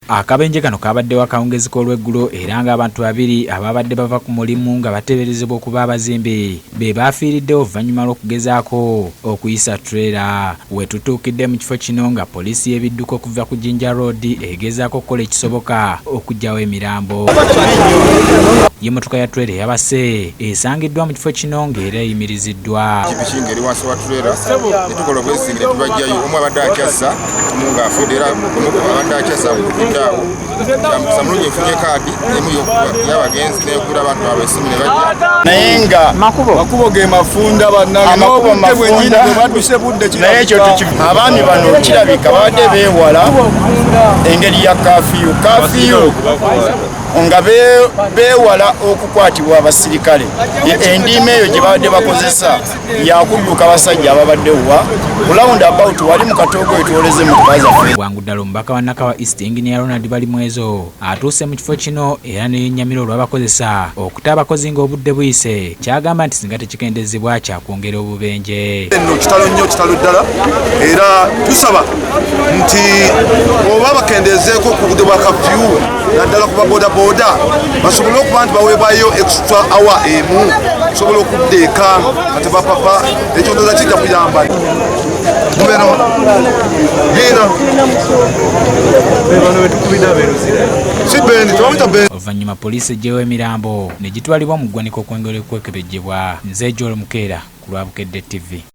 Akabenje kano kabadde wakawungezi k'olweggulo era ng'abantu babiri ababadde bava ku mulimu nga bateeberezebwa okuba abazimbi be baafiiriddewo oluvannyuma lw'okugezaako okuyisa trailer. We tutuukidde mu kifo kino nga poliisi y'ebidduka okuva ku Jinja Road egezaako okukola ekisoboka okuggyawo emirambo. Y'emmotoka ya trailer yabase esangiddwa mu kifo kino ng'era eyimiriziddwa. Kipiki ng'eri wansi wa trailer ne tukola obwesigire ne tubajjayo omu abadde akyassa omu ng'afudde era omu abadde akyassa awo samulungi nfunye kaadi emu y'abagenzi n'egula abantu baabwe essimu ne bajja naye nga makubo ge mafunda bannange n'obudde bwennyini bwe badduse budde naye ekyo abaami bano kirabika babadde beewala engeri ya kafiyu nga beewala okukwatibwa abasirikale. Endiima eyo gye babadde bakozesa yakudduka abasajja ababaddewa round about wali mu katoogo etwoleze mu kubaza bwangu ddala omubaka wa Nakawa East Engineer Ronald Balimwezo atuuse mu kifo kino era n'ennyamira olw'abakozesa okuta abakozi ng'obudde buyise kyagamba nti singa tekikendezebwa kyakwongera obubenje. Nno kitalo nnyo kitalo ddala era tusaba nti oba bakendezeeko ku budde bwa kafyu naddala ku babodaboda basobole okuba nti baweebwayo extra hour emu sobola okuddeeka kati bapapa ekyo ndoza kijja kuyamba oluvannyuma poliisi eggyewo emirambo ne gitwalibwa mu ggwanika okwongera okwekebejjebwa. Nze Joel Mukeera ku Lwabukedde TV.